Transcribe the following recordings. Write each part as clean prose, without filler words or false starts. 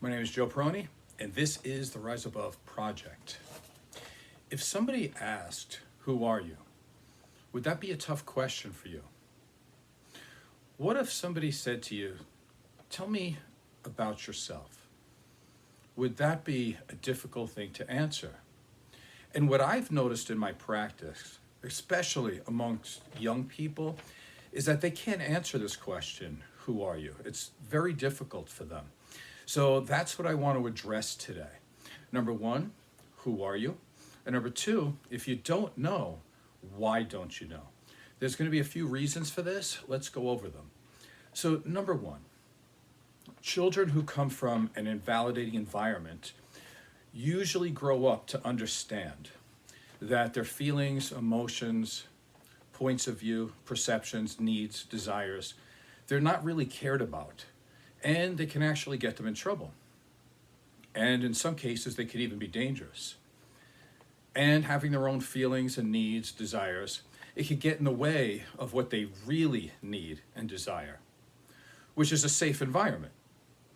My name is Joe Peroni, and this is the Rise Above Project. If somebody asked, "Who are you?" would that be a tough question for you? What if somebody said to you, "Tell me about yourself"? Would that be a difficult thing to answer? And what I've noticed in my practice, especially amongst young people, is that they can't answer this question, "Who are you?" It's very difficult for them. So that's what I want to address today. Number one, who are you? And number two, if you don't know, why don't you know? There's going to be a few reasons for this. Let's go over them. So number one, children who come from an invalidating environment usually grow up to understand that their feelings, emotions, points of view, perceptions, needs, desires, they're not really cared about. And they can actually get them in trouble. And in some cases, they could even be dangerous. And having their own feelings and needs, desires, it could get in the way of what they really need and desire, which is a safe environment.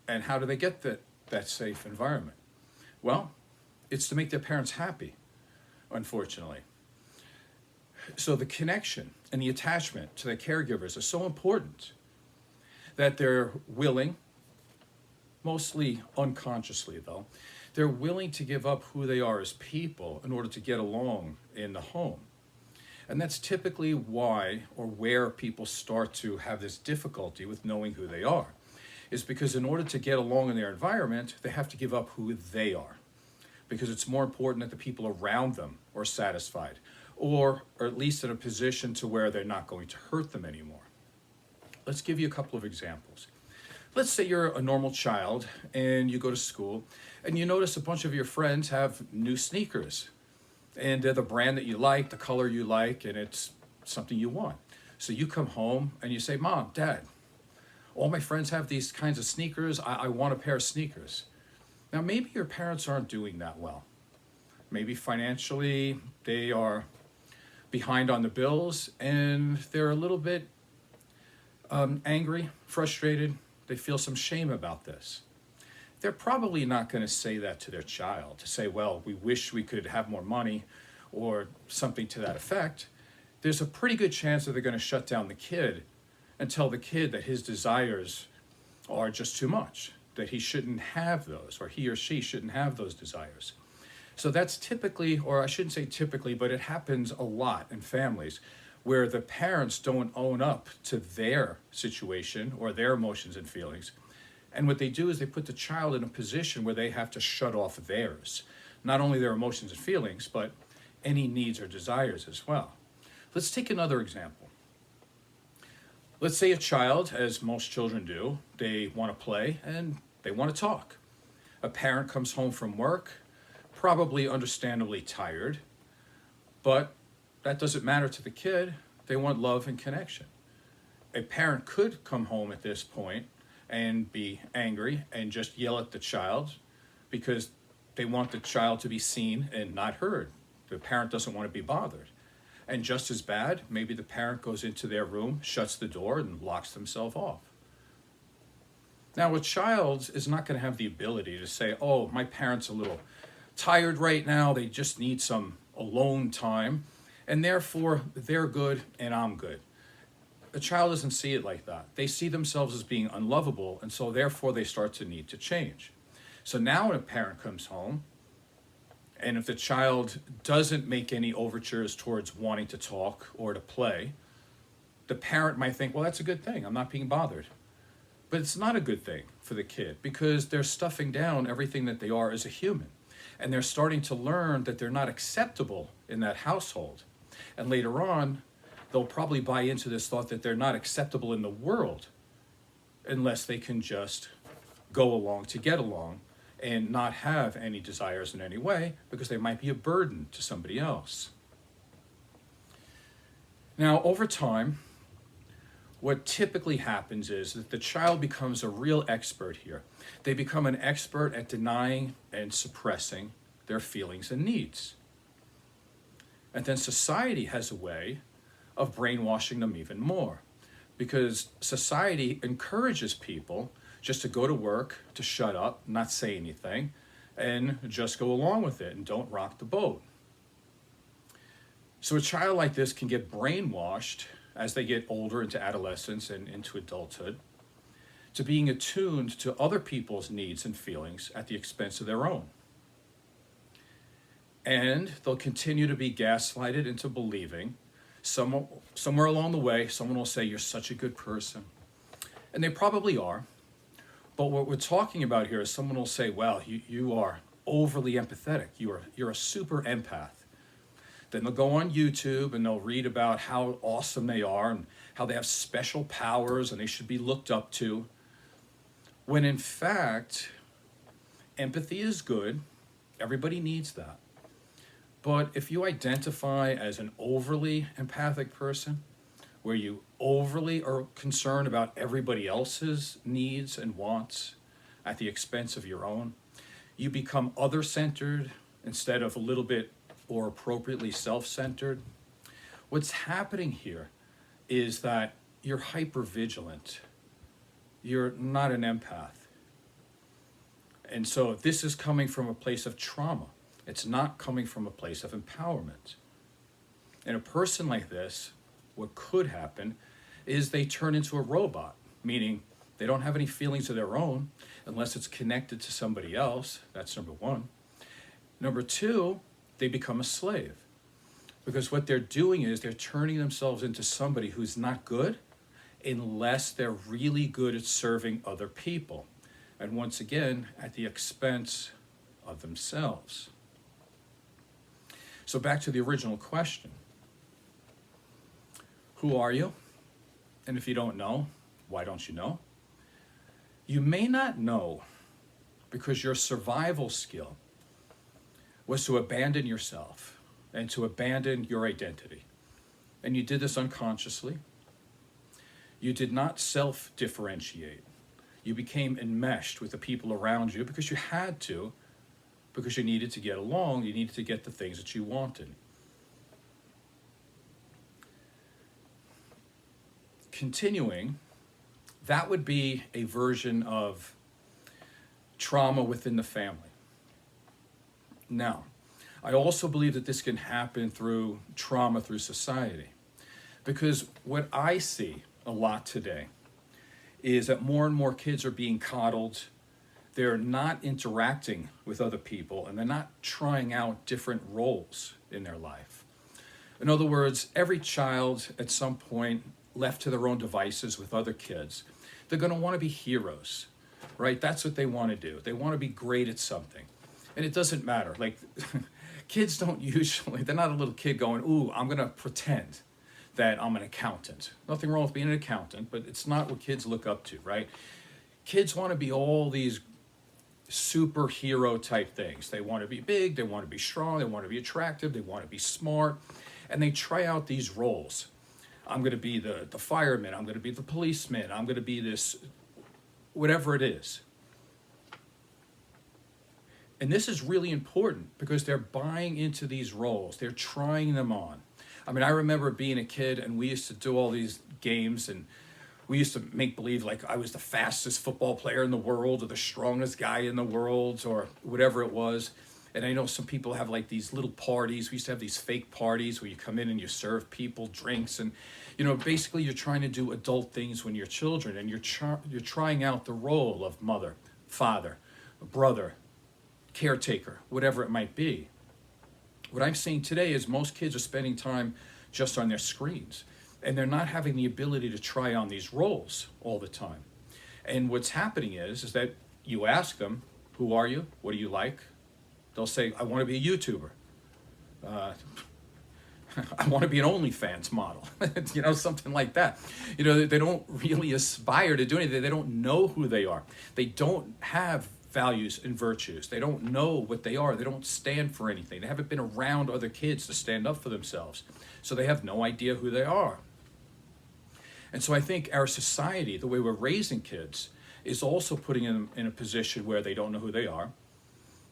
And how do they get that safe environment? Well, it's to make their parents happy, unfortunately. So the connection and the attachment to their caregivers are so important that they're willing, mostly unconsciously though, they're willing to give up who they are as people in order to get along in the home. And that's typically why or where people start to have this difficulty with knowing who they are, is because in order to get along in their environment, they have to give up who they are, because it's more important that the people around them are satisfied, or at least in a position to where they're not going to hurt them anymore. Let's give you a couple of examples. Let's say you're a normal child and you go to school and you notice a bunch of your friends have new sneakers and they're the brand that you like, the color you like, and it's something you want. So you come home and you say, "Mom, Dad, all my friends have these kinds of sneakers. I want a pair of sneakers." Now, maybe your parents aren't doing that well. Maybe financially they are behind on the bills and they're a little bit angry, frustrated. They feel some shame about this. They're probably not going to say that to their child, to say, "Well, we wish we could have more money," or something to that effect. There's a pretty good chance that they're going to shut down the kid and tell the kid that his desires are just too much, that he shouldn't have those, or he or she shouldn't have those desires. So that's typically, or I shouldn't say typically, but it happens a lot in families where the parents don't own up to their situation or their emotions and feelings. And what they do is they put the child in a position where they have to shut off theirs, not only their emotions and feelings, but any needs or desires as well. Let's take another example. Let's say a child, as most children do, they want to play and they want to talk. A parent comes home from work, probably understandably tired, but that doesn't matter to the kid. They want love and connection. A parent could come home at this point and be angry and just yell at the child because they want the child to be seen and not heard. The parent doesn't want to be bothered. And just as bad, maybe the parent goes into their room, shuts the door, and locks themselves off. Now, a child is not going to have the ability to say, "Oh, my parent's a little tired right now. They just need some alone time, and therefore they're good and I'm good." A child doesn't see it like that. They see themselves as being unlovable, and so therefore they start to need to change. So now when a parent comes home, and if the child doesn't make any overtures towards wanting to talk or to play, the parent might think, "Well, that's a good thing. I'm not being bothered." But it's not a good thing for the kid because they're stuffing down everything that they are as a human. And they're starting to learn that they're not acceptable in that household. And later on, they'll probably buy into this thought that they're not acceptable in the world unless they can just go along to get along and not have any desires in any way because they might be a burden to somebody else. Now, over time, what typically happens is that the child becomes a real expert here. They become an expert at denying and suppressing their feelings and needs. And then society has a way of brainwashing them even more, because society encourages people just to go to work, to shut up, not say anything, and just go along with it and don't rock the boat. So a child like this can get brainwashed as they get older into adolescence and into adulthood to being attuned to other people's needs and feelings at the expense of their own. And they'll continue to be gaslighted into believing somewhere along the way, someone will say, "You're such a good person." And they probably are. But what we're talking about here is someone will say, "Well, you are overly empathetic. You're a super empath." Then they'll go on YouTube and they'll read about how awesome they are and how they have special powers and they should be looked up to. When in fact, empathy is good. Everybody needs that. But if you identify as an overly empathic person, where you overly are concerned about everybody else's needs and wants at the expense of your own, you become other-centered instead of a little bit or appropriately self-centered. What's happening here is that you're hyper-vigilant. You're not an empath. And so this is coming from a place of trauma. It's not coming from a place of empowerment. And a person like this, what could happen is they turn into a robot, meaning they don't have any feelings of their own unless it's connected to somebody else. That's number one. Number two, they become a slave. Because what they're doing is they're turning themselves into somebody who's not good unless they're really good at serving other people. And once again, at the expense of themselves. So back to the original question. Who are you? And if you don't know, why don't you know? You may not know because your survival skill was to abandon yourself and to abandon your identity. And you did this unconsciously. You did not self-differentiate. You became enmeshed with the people around you because you had to, because you needed to get along, you needed to get the things that you wanted. Continuing, that would be a version of trauma within the family. Now, I also believe that this can happen through trauma through society. Because what I see a lot today is that more and more kids are being coddled. They're not interacting with other people, and they're not trying out different roles in their life. In other words, every child at some point left to their own devices with other kids, they're going to want to be heroes, right? That's what they want to do. They want to be great at something. And it doesn't matter. Like, kids don't usually, they're not a little kid going, "Ooh, I'm going to pretend that I'm an accountant." Nothing wrong with being an accountant, but it's not what kids look up to, right? Kids want to be all these superhero type things. They want to be big, they want to be strong, they want to be attractive, they want to be smart, and they try out these roles. I'm going to be the fireman, I'm going to be the policeman, I'm going to be this, whatever it is. And this is really important because they're buying into these roles. They're trying them on. I mean, I remember being a kid and we used to do all these games and we used to make believe like I was the fastest football player in the world or the strongest guy in the world or whatever it was. And I know some people have like these little parties. We used to have these fake parties where you come in and you serve people drinks. And, you know, basically you're trying to do adult things when you're children and you're trying out the role of mother, father, brother, caretaker, whatever it might be. What I'm seeing today is most kids are spending time just on their screens. And they're not having the ability to try on these roles all the time. And what's happening is that you ask them, "Who are you? What do you like?" They'll say, "I want to be a YouTuber. I want to be an OnlyFans model." You know, something like that. You know, they don't really aspire to do anything. They don't know who they are. They don't have values and virtues. They don't know what they are. They don't stand for anything. They haven't been around other kids to stand up for themselves. So they have no idea who they are. And so I think our society, the way we're raising kids, is also putting them in a position where they don't know who they are.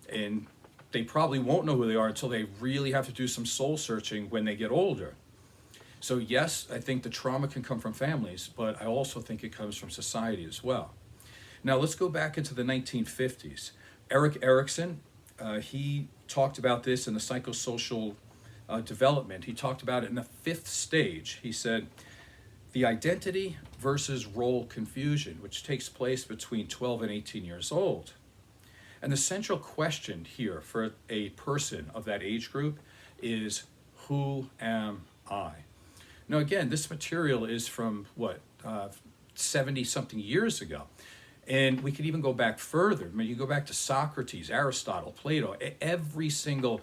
And they probably won't know who they are until they really have to do some soul searching when they get older. So yes, I think the trauma can come from families, but I also think it comes from society as well. Now let's go back into the 1950s. Eric Erikson, he talked about this in the psychosocial development. He talked about it in the fifth stage. He said, the identity versus role confusion, which takes place between 12 and 18 years old. And the central question here for a person of that age group is, who am I? Now again, this material is from what, 70 something years ago. And we could even go back further. I mean, you go back to Socrates, Aristotle, Plato, every single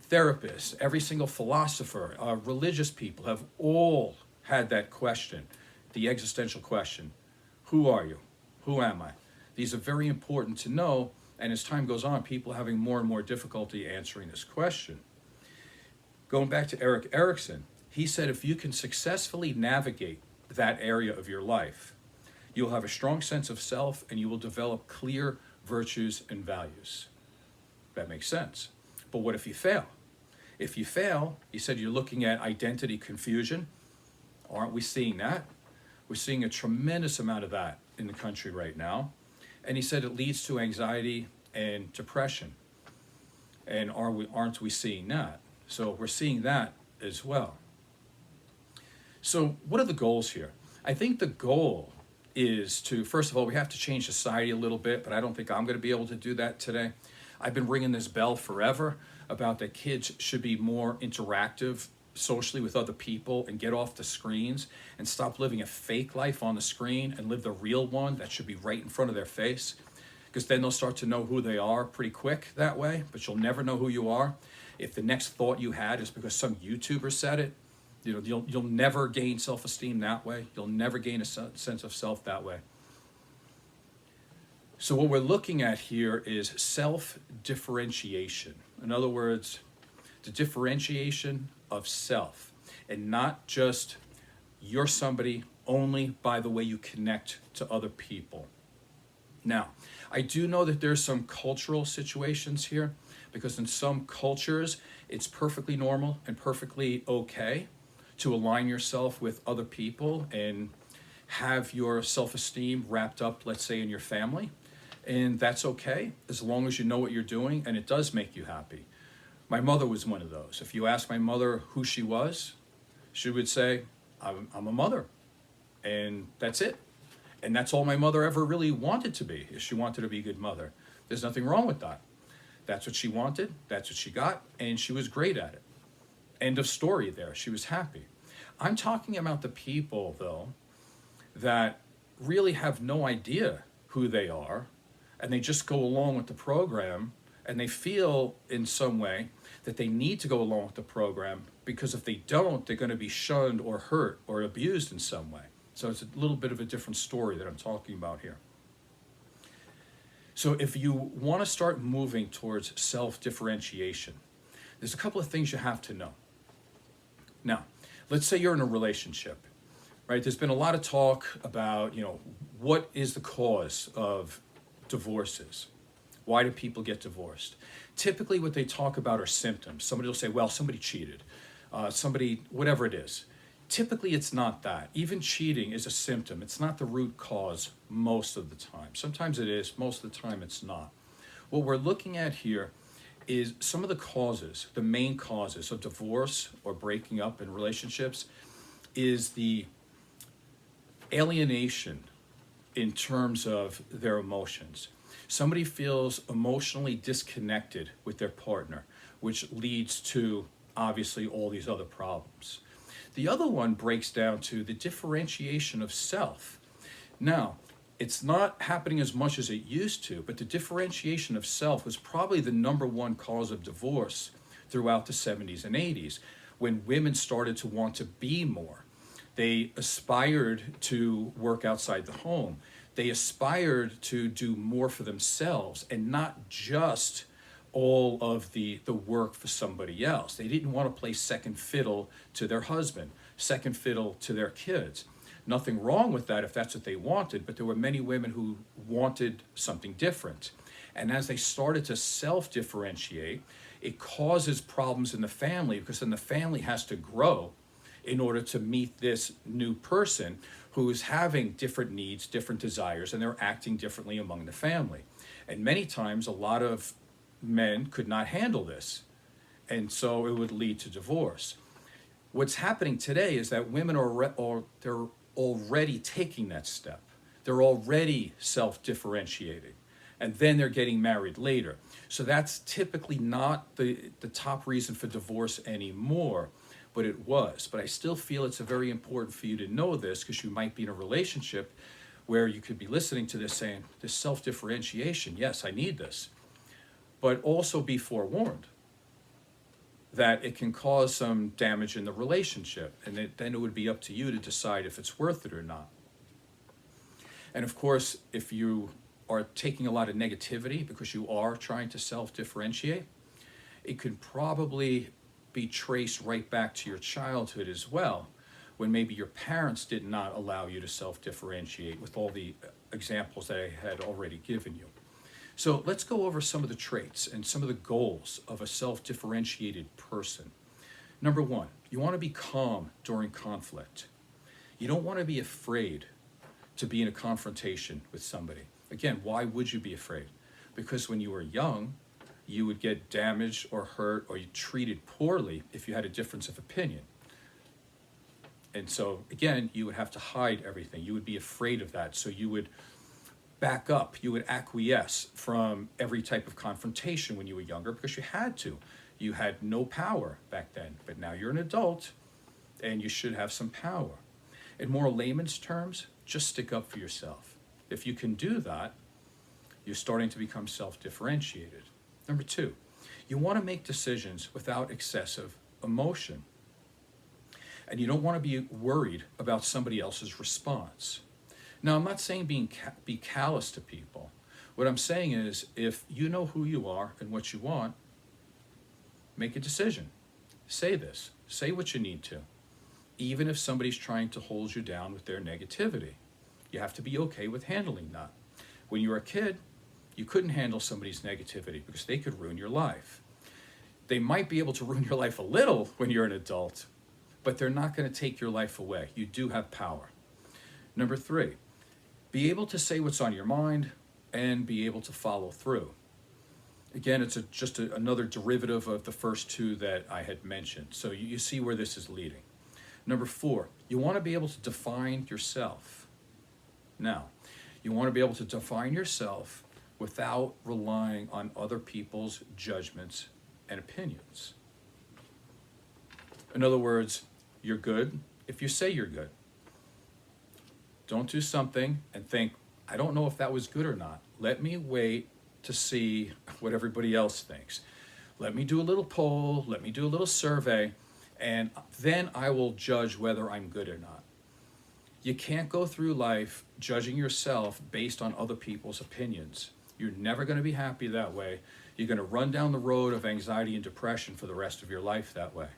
therapist, every single philosopher, religious people have all had that question, the existential question. Who are you? Who am I? These are very important to know, and as time goes on, people are having more and more difficulty answering this question. Going back to Eric Erikson, he said if you can successfully navigate that area of your life, you'll have a strong sense of self and you will develop clear virtues and values. That makes sense. But what if you fail? If you fail, he said you're looking at identity confusion. Aren't we seeing that? We're seeing a tremendous amount of that in the country right now. And he said it leads to anxiety and depression. And aren't we seeing that? So we're seeing that as well. So what are the goals here? I think the goal is to, first of all, we have to change society a little bit, but I don't think I'm going to be able to do that today. I've been ringing this bell forever about that kids should be more interactive socially with other people and get off the screens and stop living a fake life on the screen and live the real one that should be right in front of their face, because then they'll start to know who they are pretty quick that way, but you'll never know who you are. If the next thought you had is because some YouTuber said it, you'll never gain self-esteem that way. You'll never gain a sense of self that way. So what we're looking at here is self-differentiation. In other words, the differentiation of self, and not just you're somebody only by the way you connect to other people. Now, I do know that there's some cultural situations here, because in some cultures, it's perfectly normal and perfectly okay to align yourself with other people and have your self-esteem wrapped up, let's say, in your family. And that's okay, as long as you know what you're doing and it does make you happy. My mother was one of those. If you ask my mother who she was, she would say, I'm a mother. And that's it. And that's all my mother ever really wanted to be, is she wanted to be a good mother. There's nothing wrong with that. That's what she wanted, that's what she got, and she was great at it. End of story there. She was happy. I'm talking about the people, though, that really have no idea who they are, and they just go along with the program, and they feel in some way that they need to go along with the program, because if they don't, they're going to be shunned or hurt or abused in some way. So it's a little bit of a different story that I'm talking about here. So if you want to start moving towards self-differentiation, there's a couple of things you have to know. Now, let's say you're in a relationship, right? There's been a lot of talk about, what is the cause of divorces? Why do people get divorced? Typically what they talk about are symptoms. Somebody will say, well, somebody cheated, whatever it is. Typically it's not that. Even cheating is a symptom. It's not the root cause most of the time. Sometimes it is, most of the time it's not. What we're looking at here is some of the causes, the main causes of divorce or breaking up in relationships, is the alienation in terms of their emotions. Somebody feels emotionally disconnected with their partner, which leads to obviously all these other problems. The other one breaks down to the differentiation of self. Now, it's not happening as much as it used to, but the differentiation of self was probably the number one cause of divorce throughout the 70s and 80s, when women started to want to be more. They aspired to work outside the home. They aspired to do more for themselves and not just all of the work for somebody else. They didn't want to play second fiddle to their husband, second fiddle to their kids. Nothing wrong with that if that's what they wanted, but there were many women who wanted something different. And as they started to self-differentiate, it causes problems in the family, because then the family has to grow in order to meet this new person who's having different needs, different desires, and they're acting differently among the family. And many times, a lot of men could not handle this, and so it would lead to divorce. What's happening today is that women they're already taking that step. They're already self-differentiating, and then they're getting married later. So that's typically not the top reason for divorce anymore, but it was. But I still feel it's very important for you to know this, because you might be in a relationship where you could be listening to this saying, this self-differentiation, yes, I need this. But also be forewarned that it can cause some damage in the relationship, and then it would be up to you to decide if it's worth it or not. And of course, if you are taking a lot of negativity because you are trying to self-differentiate, it could probably be traced right back to your childhood as well, when maybe your parents did not allow you to self-differentiate, with all the examples that I had already given you. So let's go over some of the traits and some of the goals of a self-differentiated person. Number one, you want to be calm during conflict. You don't want to be afraid to be in a confrontation with somebody. Again, why would you be afraid? Because when you were young, you would get damaged or hurt or you treated poorly if you had a difference of opinion. And so, again, you would have to hide everything. You would be afraid of that. So you would back up. You would acquiesce from every type of confrontation when you were younger, because you had to. You had no power back then. But now you're an adult and you should have some power. In more layman's terms, just stick up for yourself. If you can do that, you're starting to become self-differentiated. Number two, you want to make decisions without excessive emotion. And you don't want to be worried about somebody else's response. Now, I'm not saying be callous to people. What I'm saying is, if you know who you are and what you want, make a decision. Say this. Say what you need to. Even if somebody's trying to hold you down with their negativity, you have to be okay with handling that. When you were a kid, you couldn't handle somebody's negativity because they could ruin your life. They might be able to ruin your life a little when you're an adult, but they're not going to take your life away. You do have power. Number three, be able to say what's on your mind and be able to follow through. Again, it's just another derivative of the first two that I had mentioned. So you see where this is leading. Number four, you want to be able to define yourself. Now, you want to be able to define yourself without relying on other people's judgments and opinions. In other words, you're good if you say you're good. Don't do something and think, I don't know if that was good or not. Let me wait to see what everybody else thinks. Let me do a little poll, let me do a little survey, and then I will judge whether I'm good or not. You can't go through life judging yourself based on other people's opinions. You're never going to be happy that way. You're going to run down the road of anxiety and depression for the rest of your life that way.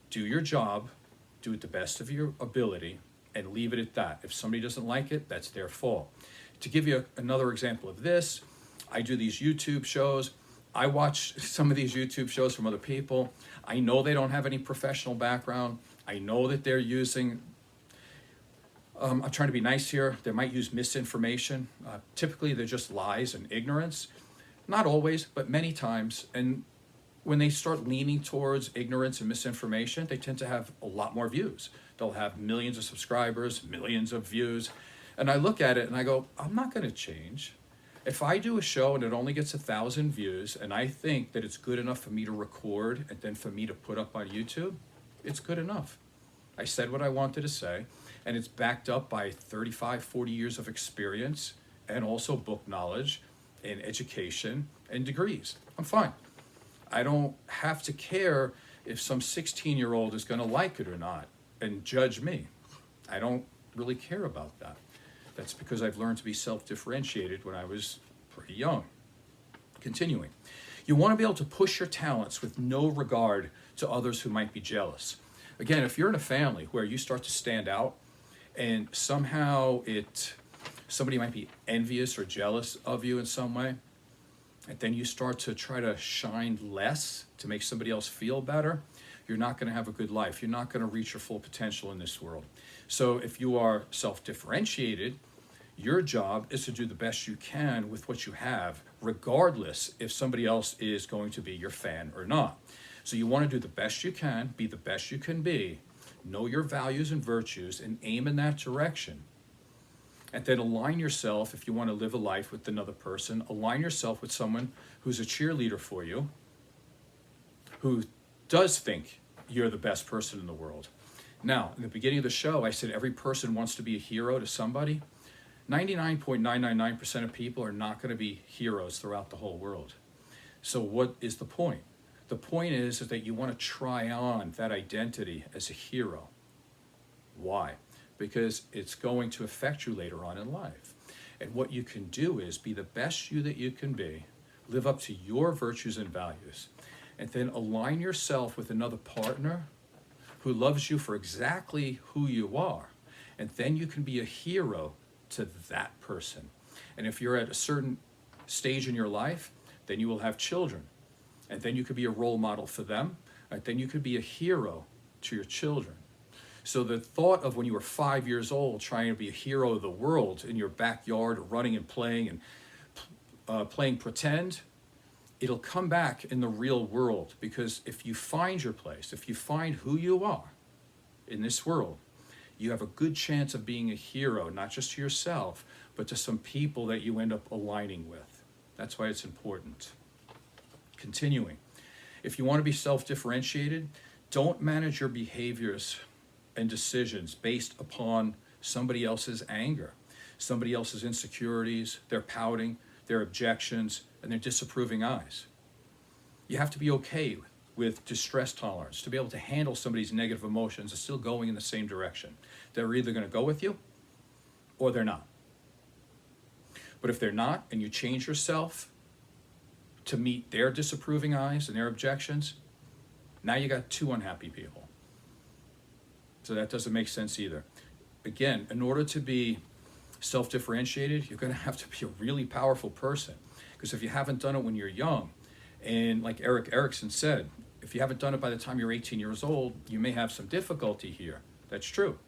Do your job, do it the best of your ability, and leave it at that. If somebody doesn't like it, that's their fault. To give you another example of this, I do these YouTube shows. I watch some of these YouTube shows from other people. I know they don't have any professional background. I know that they're using, I'm trying to be nice here, they might use misinformation. Typically they're just lies and ignorance. Not always, but many times. And when they start leaning towards ignorance and misinformation, they tend to have a lot more views. They'll have millions of subscribers, millions of views. And I look at it and I go, I'm not going to change. If I do a show and it only gets 1,000 views and I think that it's good enough for me to record and then for me to put up on YouTube, it's good enough. I said what I wanted to say, and it's backed up by 35, 40 years of experience and also book knowledge and education and degrees. I'm fine. I don't have to care if some 16-year-old is going to like it or not and judge me. I don't really care about that. That's because I've learned to be self-differentiated when I was pretty young. Continuing. You want to be able to push your talents with no regard to others who might be jealous. Again, if you're in a family where you start to stand out and somehow somebody might be envious or jealous of you in some way, and then you start to try to shine less to make somebody else feel better, you're not going to have a good life. You're not going to reach your full potential in this world. So if you are self-differentiated, your job is to do the best you can with what you have, regardless if somebody else is going to be your fan or not. So you want to do the best you can, be the best you can be, know your values and virtues, and aim in that direction. And then align yourself, if you want to live a life with another person, align yourself with someone who's a cheerleader for you, who does think you're the best person in the world. Now, in the beginning of the show, I said every person wants to be a hero to somebody. 99.999% of people are not going to be heroes throughout the whole world. So what is the point? The point is that you want to try on that identity as a hero. Why? Because it's going to affect you later on in life. And what you can do is be the best you that you can be, live up to your virtues and values, and then align yourself with another partner who loves you for exactly who you are. And then you can be a hero to that person. And if you're at a certain stage in your life, then you will have children. And then you could be a role model for them. And then you could be a hero to your children. So the thought of when you were 5 years old trying to be a hero of the world in your backyard, or running and playing playing pretend, it'll come back in the real world. Because if you find your place, if you find who you are in this world, you have a good chance of being a hero, not just to yourself, but to some people that you end up aligning with. That's why it's important. Continuing. If you want to be self-differentiated, don't manage your behaviors and decisions based upon somebody else's anger, somebody else's insecurities, their pouting, their objections, and their disapproving eyes. You have to be okay with distress tolerance, to be able to handle somebody's negative emotions and still going in the same direction. They're either going to go with you or they're not. But if they're not, and you change yourself to meet their disapproving eyes and their objections, now you got two unhappy people. So that doesn't make sense either. Again, in order to be self-differentiated, you're going to have to be a really powerful person. Because if you haven't done it when you're young, and like Erik Erikson said, if you haven't done it by the time you're 18 years old, you may have some difficulty here. That's true.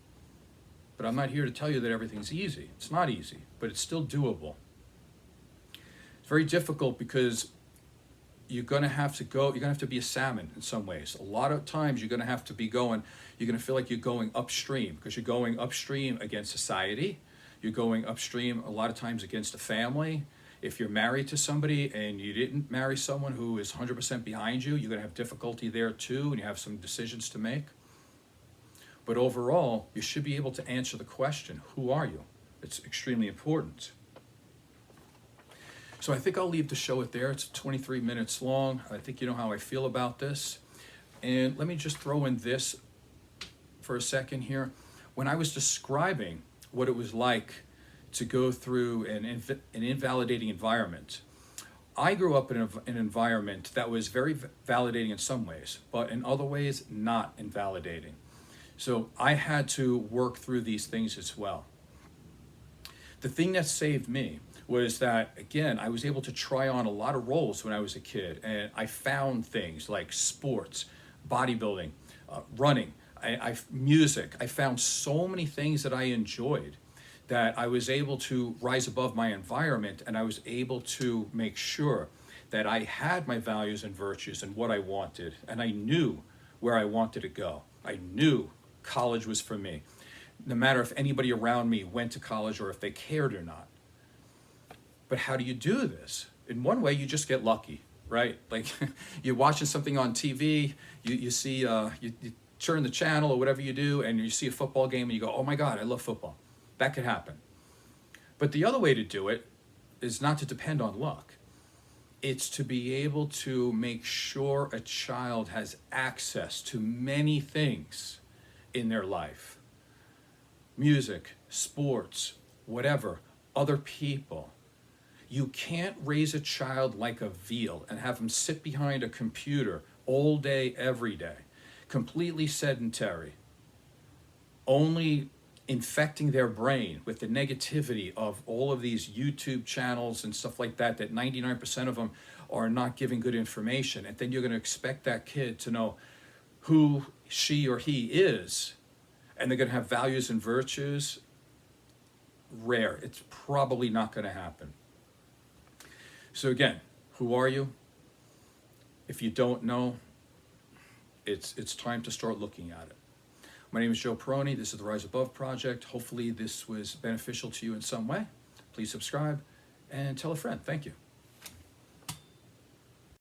But I'm not here to tell you that everything's easy. It's not easy, but it's still doable. It's very difficult because you're going to have to be a salmon in some ways. A lot of times you're going to have to be going, you're going to feel like you're going upstream, because you're going upstream against society. You're going upstream a lot of times against a family. If you're married to somebody and you didn't marry someone who is 100% behind you, you're going to have difficulty there too, and you have some decisions to make. But overall, you should be able to answer the question, who are you? It's extremely important. So I think I'll leave the show at there. It's 23 minutes long. I think you know how I feel about this. And let me just throw in this for a second here. When I was describing what it was like to go through an invalidating environment, I grew up in an environment that was very validating in some ways, but in other ways, not invalidating. So I had to work through these things as well. The thing that saved me was that, again, I was able to try on a lot of roles when I was a kid, and I found things like sports, bodybuilding, running, music. I found so many things that I enjoyed, that I was able to rise above my environment, and I was able to make sure that I had my values and virtues and what I wanted, and I knew where I wanted to go. I knew college was for me, no matter if anybody around me went to college or if they cared or not. But how do you do this? In one way, you just get lucky, right? Like you're watching something on TV, you see, you turn the channel or whatever you do, and you see a football game and you go, oh my God, I love football. That could happen. But the other way to do it is not to depend on luck. It's to be able to make sure a child has access to many things in their life. Music, sports, whatever, other people. You can't raise a child like a veal and have them sit behind a computer all day, every day, completely sedentary, only infecting their brain with the negativity of all of these YouTube channels and stuff like that, that 99% of them are not giving good information. And then you're going to expect that kid to know who she or he is, and they're going to have values and virtues, rare. It's probably not going to happen. So again, who are you? If you don't know, it's time to start looking at it. My name is Joe Peroni. This is the Rise Above Project. Hopefully this was beneficial to you in some way. Please subscribe and tell a friend. Thank you.